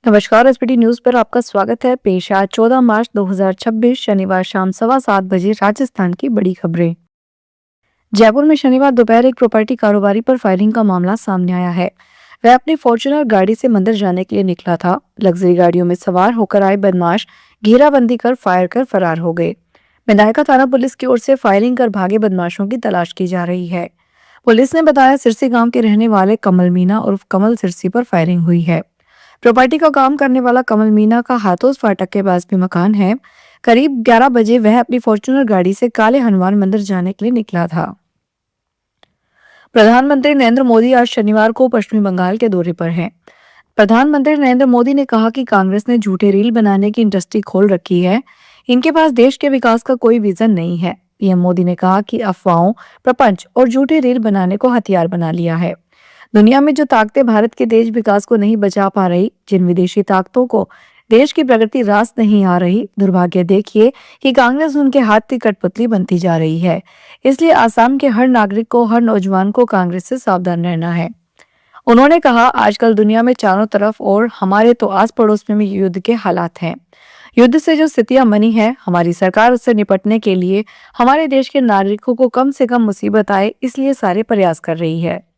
नमस्कार। SPT news पर आपका स्वागत है। पेश आज 14 मार्च 2026 शनिवार शाम 7:15 बजे राजस्थान की बड़ी खबरें। जयपुर में शनिवार दोपहर एक प्रॉपर्टी कारोबारी पर फायरिंग का मामला सामने आया है। वह अपनी फॉर्च्यूनर गाड़ी से मंदिर जाने के लिए निकला था। लग्जरी गाड़ियों में सवार होकर आए बदमाश घेराबंदी कर फायर कर फरार हो गए। विधायका थाना पुलिस की ओर से फायरिंग कर भागे बदमाशों की तलाश की जा रही है। पुलिस ने बताया सिरसी गांव के रहने वाले कमल मीना उर्फ कमल सिरसी पर फायरिंग हुई है। प्रॉपर्टी का काम करने वाला कमल मीना का हाथोस फाटक के पास भी मकान है। करीब 11 बजे वह अपनी फॉर्च्यूनर गाड़ी से काले हनुमान मंदिर जाने के लिए निकला था। प्रधानमंत्री नरेंद्र मोदी आज शनिवार को पश्चिमी बंगाल के दौरे पर हैं। प्रधानमंत्री नरेंद्र मोदी ने कहा कि कांग्रेस ने झूठे रील बनाने की इंडस्ट्री खोल रखी है। इनके पास देश के विकास का कोई विजन नहीं है। पीएम मोदी ने कहा कि अफवाहों, प्रपंच और झूठे रील बनाने को हथियार बना लिया है। दुनिया में जो ताकतें भारत के देश विकास को नहीं बचा पा रही, जिन विदेशी ताकतों को देश की प्रगति रास नहीं आ रही, दुर्भाग्य देखिए कि कांग्रेस उनके हाथ की कठपुतली बनती जा रही है। इसलिए आसाम के हर नागरिक को, हर नौजवान को कांग्रेस से सावधान रहना है। उन्होंने कहा, आजकल दुनिया में चारों तरफ और हमारे तो आस पड़ोस में भी युद्ध के हालात हैं। युद्ध से जो स्थितियां बनी है, हमारी सरकार उससे निपटने के लिए हमारे देश के नागरिकों को कम से कम मुसीबत आए, इसलिए सारे प्रयास कर रही है।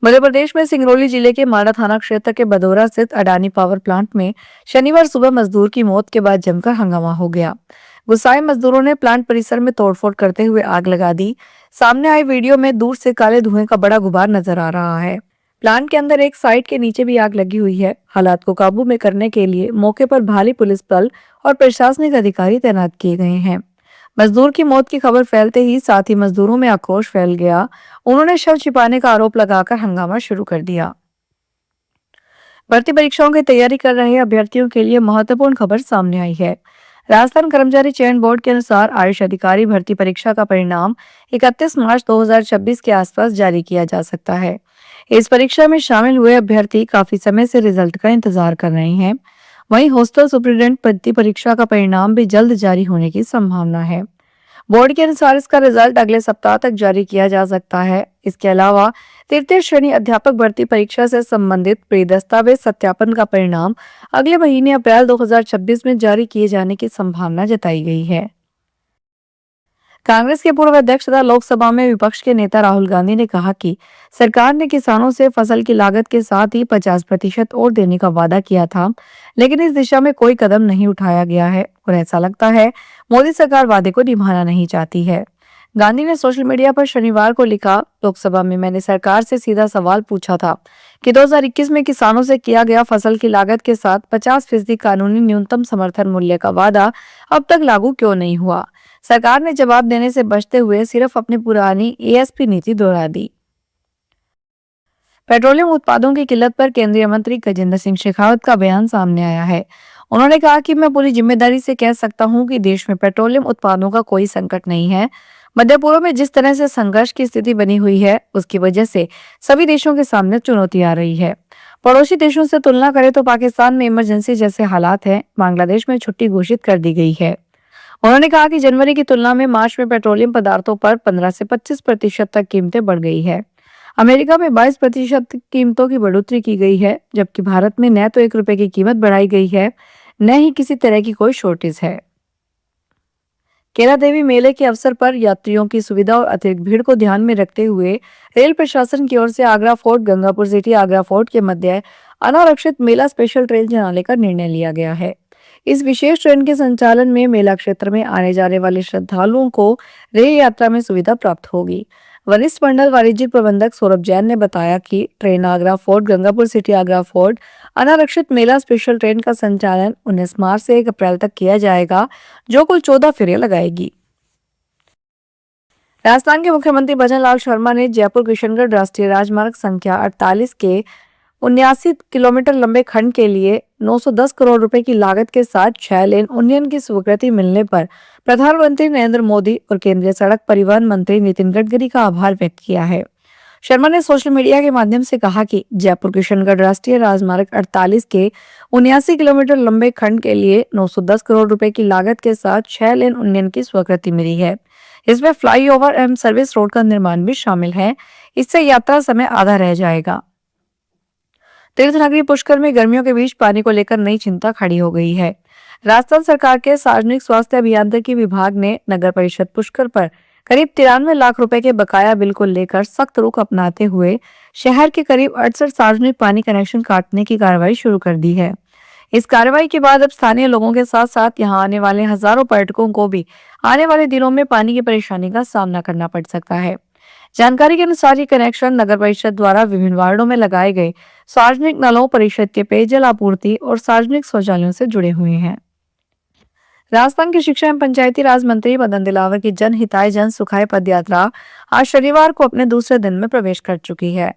मध्य प्रदेश में सिंगरौली जिले के माडा थाना क्षेत्र के बदौरा स्थित अडानी पावर प्लांट में शनिवार सुबह मजदूर की मौत के बाद जमकर हंगामा हो गया। गुस्साए मजदूरों ने प्लांट परिसर में तोड़फोड़ करते हुए आग लगा दी। सामने आई वीडियो में दूर से काले धुएं का बड़ा गुबार नजर आ रहा है। प्लांट के अंदर एक साइड के नीचे भी आग लगी हुई है। हालात को काबू में करने के लिए मौके पर भारी पुलिस बल और प्रशासनिक अधिकारी तैनात किए गए हैं। मजदूर की मौत की खबर फैलते ही साथ ही मजदूरों में आक्रोश फैल गया। उन्होंने शव छिपाने का आरोप लगाकर हंगामा शुरू कर दिया। भर्ती परीक्षाओं की तैयारी कर रहे अभ्यर्थियों के लिए महत्वपूर्ण खबर सामने आई है। राजस्थान कर्मचारी चयन बोर्ड के अनुसार आयुष अधिकारी भर्ती परीक्षा का परिणाम 31 मार्च 2026 के आसपास जारी किया जा सकता है। इस परीक्षा में शामिल हुए अभ्यर्थी काफी समय से रिजल्ट का इंतजार कर रहे हैं। वहीं हॉस्टल सुप्रीडेंट भर्ती परीक्षा का परिणाम भी जल्द जारी होने की संभावना है। बोर्ड के अनुसार इसका रिजल्ट अगले सप्ताह तक जारी किया जा सकता है। इसके अलावा तृतीय श्रेणी अध्यापक भर्ती परीक्षा से संबंधित प्री दस्तावेज सत्यापन का परिणाम अगले महीने अप्रैल 2026 में जारी किए जाने की संभावना जताई गई है। कांग्रेस के पूर्व अध्यक्ष तथा लोकसभा में विपक्ष के नेता राहुल गांधी ने कहा कि सरकार ने किसानों से फसल की लागत के साथ ही 50% और देने का वादा किया था, लेकिन इस दिशा में कोई कदम नहीं उठाया गया है और ऐसा लगता है मोदी सरकार वादे को निभाना नहीं चाहती है। गांधी ने सोशल मीडिया पर शनिवार को लिखा, लोकसभा में मैंने सरकार से सीधा सवाल पूछा था कि 2021 में किसानों से किया गया फसल की लागत के साथ 50% कानूनी न्यूनतम समर्थन मूल्य का वादा अब तक लागू क्यों नहीं हुआ। सरकार ने जवाब देने से बचते हुए सिर्फ अपनी पुरानी एएसपी नीति दोहरा दी। पेट्रोलियम उत्पादों की किल्लत पर केंद्रीय मंत्री गजेंद्र सिंह शेखावत का बयान सामने आया है। उन्होंने कहा कि मैं पूरी जिम्मेदारी से कह सकता हूं कि देश में पेट्रोलियम उत्पादों का कोई संकट नहीं है। मध्य पूर्व में जिस तरह से संघर्ष की स्थिति बनी हुई है, उसकी वजह से सभी देशों के सामने चुनौती आ रही है। पड़ोसी देशों से तुलना करें तो पाकिस्तान में इमरजेंसी जैसे हालात हैं। बांग्लादेश में छुट्टी घोषित कर दी गई है। उन्होंने कहा कि जनवरी की तुलना में मार्च में पेट्रोलियम पदार्थों पर 15 से 25% तक कीमतें बढ़ गई है। अमेरिका में 22% कीमतों की बढ़ोतरी की गई है, जबकि भारत में न तो ₹1 की कीमत बढ़ाई गई है, न ही किसी तरह की कोई शॉर्टेज है। केला देवी मेले के अवसर पर यात्रियों की सुविधा और अतिरिक्त भीड़ को ध्यान में रखते हुए रेल प्रशासन की ओर से Agra fort, Gangapur city, Agra fort के मध्य अनारक्षित मेला स्पेशल ट्रेन चलाने का निर्णय लिया गया है। इस विशेष ट्रेन के संचालन में मेला क्षेत्र में आने जाने वाले श्रद्धालुओं को रेल यात्रा में सुविधा प्राप्त होगी। वरिष्ठ मंडल वाणिज्यिक प्रबंधक सौरभ जैन ने बताया कि train Agra fort, Gangapur city, Agra fort अनारक्षित मेला स्पेशल ट्रेन का संचालन 19 मार्च से 1 अप्रैल तक किया जाएगा, जो कुल 14 फेरियां लगाएगी। राजस्थान के मुख्यमंत्री भजनलाल शर्मा ने जयपुर किशनगढ़ राष्ट्रीय राजमार्ग संख्या 48 के 79 किलोमीटर लंबे खंड के लिए 910 करोड़ रुपए की लागत के साथ 6 लेन उन्नयन की स्वीकृति मिलने पर प्रधानमंत्री नरेंद्र मोदी और केंद्रीय सड़क परिवहन मंत्री नितिन गडकरी का आभार व्यक्त किया है। शर्मा ने सोशल मीडिया के माध्यम से कहा कि जयपुर किशनगढ़ राष्ट्रीय राजमार्ग 48 के 79 किलोमीटर लंबे खंड के लिए 910 करोड़ रुपए की लागत के साथ 6 लेन उन्नयन की स्वीकृति मिली है। इसमें फ्लाईओवर एवं सर्विस रोड का निर्माण भी शामिल है। इससे यात्रा समय आधा रह जाएगा। तीर्थनगरी पुष्कर में गर्मियों के बीच पानी को लेकर नई चिंता खड़ी हो गई है। राजस्थान सरकार के सार्वजनिक स्वास्थ्य अभियांत्रिकी विभाग ने नगर परिषद पुष्कर पर करीब 93 लाख रुपए के बकाया बिल को लेकर सख्त रुख अपनाते हुए शहर के करीब 68 सार्वजनिक पानी कनेक्शन काटने की कार्रवाई शुरू कर दी है। इस कार्रवाई के बाद अब स्थानीय लोगों के साथ साथ यहां आने वाले हजारों पर्यटकों को भी आने वाले दिनों में पानी की परेशानी का सामना करना पड़ सकता है। जानकारी के अनुसार ये कनेक्शन नगर परिषद द्वारा विभिन्न वार्डों में लगाए गए सार्वजनिक नलों, परिषद के पेयजल आपूर्ति और सार्वजनिक शौचालयों से जुड़े हुए हैं। राजस्थान के शिक्षा एवं पंचायती राज मंत्री मदन दिलावर की जन हिताय जन सुखाय पद यात्रा आज शनिवार को अपने दूसरे दिन में प्रवेश कर चुकी है।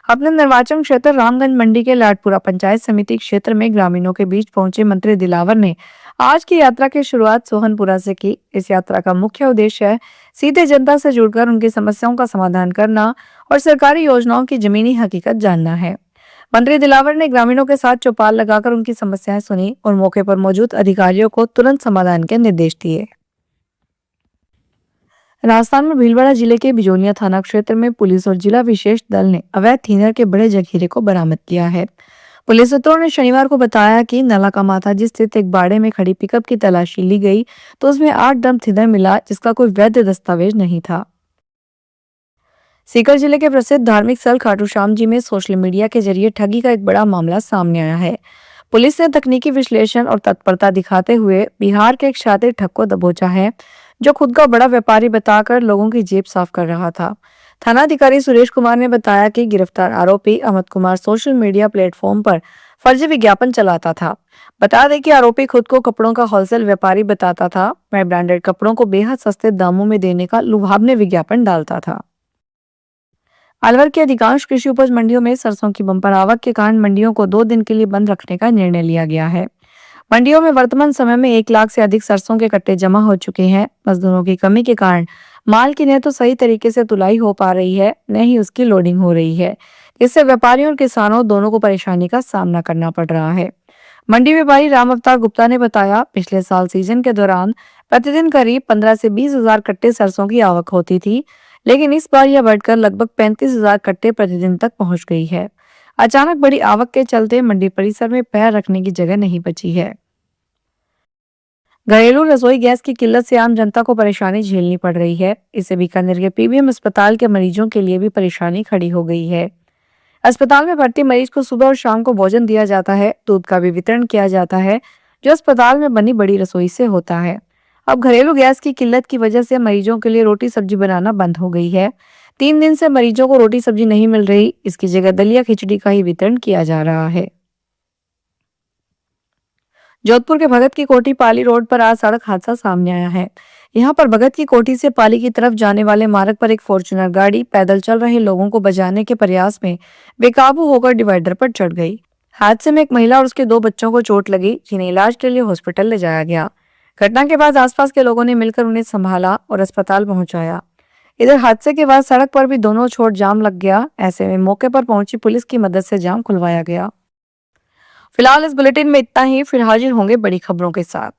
अपने निर्वाचन क्षेत्र रामगंज मंडी के लाडपुरा पंचायत समिति क्षेत्र में ग्रामीणों के बीच पहुंचे मंत्री दिलावर ने आज की यात्रा की शुरुआत सोहनपुरा से की। इस यात्रा का मुख्य उद्देश्य है सीधे जनता से जुड़कर उनकी समस्याओं का समाधान करना और सरकारी योजनाओं की जमीनी हकीकत जानना है। मंत्री दिलावर ने ग्रामीणों के साथ चौपाल लगाकर उनकी समस्याएं सुनी और मौके पर मौजूद अधिकारियों को तुरंत समाधान के निर्देश दिए। राजस्थान में भीलवाड़ा जिले के बिजोनिया थाना क्षेत्र में पुलिस और जिला विशेष दल ने अवैध थिनर के बड़े जखीरे को बरामद किया है। पुलिस सूत्रों ने शनिवार को बताया कि नला का माथा जिस स्थित एक बाड़े में खड़ी पिकअप की तलाशी ली गई तो उसमें 8 ड्रम थिनर मिला, जिसका कोई वैध दस्तावेज नहीं था। सीकर जिले के प्रसिद्ध धार्मिक स्थल खाटू श्याम जी में सोशल मीडिया के जरिए ठगी का एक बड़ा मामला सामने आया है। पुलिस ने तकनीकी विश्लेषण और तत्परता दिखाते हुए बिहार के एक शातिर ठग को दबोचा है, जो खुद का बड़ा व्यापारी बताकर लोगों की जेब साफ कर रहा था। थानाधिकारी सुरेश कुमार ने बताया कि गिरफ्तार आरोपी Amit Kumar social media platform पर फर्जी विज्ञापन चलाता था। बता दें कि आरोपी खुद को कपड़ों का होलसेल व्यापारी बताता था। वह ब्रांडेड कपड़ों को बेहद सस्ते दामों में देने का लुभावने विज्ञापन डालता था। अलवर की अधिकांश कृषि उपज मंडियों में सरसों की बम्पर आवक के कारण मंडियों को 2 दिन के लिए बंद रखने का निर्णय लिया गया है। मंडियों में वर्तमान समय में 1 लाख से अधिक सरसों के कट्टे जमा हो चुके हैं। मजदूरों की कमी के कारण माल की न तो सही तरीके से तुलाई हो पा रही है, न ही उसकी लोडिंग हो रही है। इससे व्यापारियों और किसानों दोनों को परेशानी का सामना करना पड़ रहा है। मंडी व्यापारी राम अवतार गुप्ता ने बताया, पिछले साल सीजन के दौरान प्रतिदिन करीब 15 से 20 हजार कट्टे सरसों की आवक होती थी, लेकिन इस बार यह बढ़कर लगभग 35 हजार कट्टे प्रतिदिन तक पहुंच गई है। अचानक बड़ी आवक के चलते मंडी परिसर में पैर रखने की जगह नहीं बची है। घरेलू रसोई गैस की किल्लत से आम जनता को परेशानी झेलनी पड़ रही है। इससे बीकानेर के पीबीएम अस्पताल के मरीजों के लिए भी परेशानी खड़ी हो गई है। अस्पताल में भर्ती मरीज को सुबह और शाम को भोजन दिया जाता है, दूध का भी वितरण किया जाता है, जो अस्पताल में बनी बड़ी रसोई से होता है। अब घरेलू गैस की किल्लत की वजह से मरीजों के लिए रोटी सब्जी बनाना बंद हो गई है। 3 दिन से मरीजों को रोटी सब्जी नहीं मिल रही, इसकी जगह दलिया खिचड़ी का ही वितरण किया जा रहा है। जोधपुर के भगत की कोठी पाली रोड पर आज सड़क हादसा सामने आया है। यहाँ पर भगत की कोठी से पाली की तरफ जाने वाले मार्ग पर एक फॉर्च्यूनर गाड़ी पैदल चल रहे लोगों को बचाने के प्रयास में बेकाबू होकर डिवाइडर पर चढ़ गई। हादसे में एक महिला और उसके 2 बच्चों को चोट लगी, जिन्हें इलाज के लिए हॉस्पिटल ले जाया गया। घटना के बाद आसपास के लोगों ने मिलकर उन्हें संभाला और अस्पताल पहुंचाया। इधर हादसे के बाद सड़क पर भी दोनों छोर जाम लग गया। ऐसे में मौके पर पहुंची पुलिस की मदद से जाम खुलवाया गया। फिलहाल इस बुलेटिन में इतना ही, फिर हाजिर होंगे बड़ी खबरों के साथ।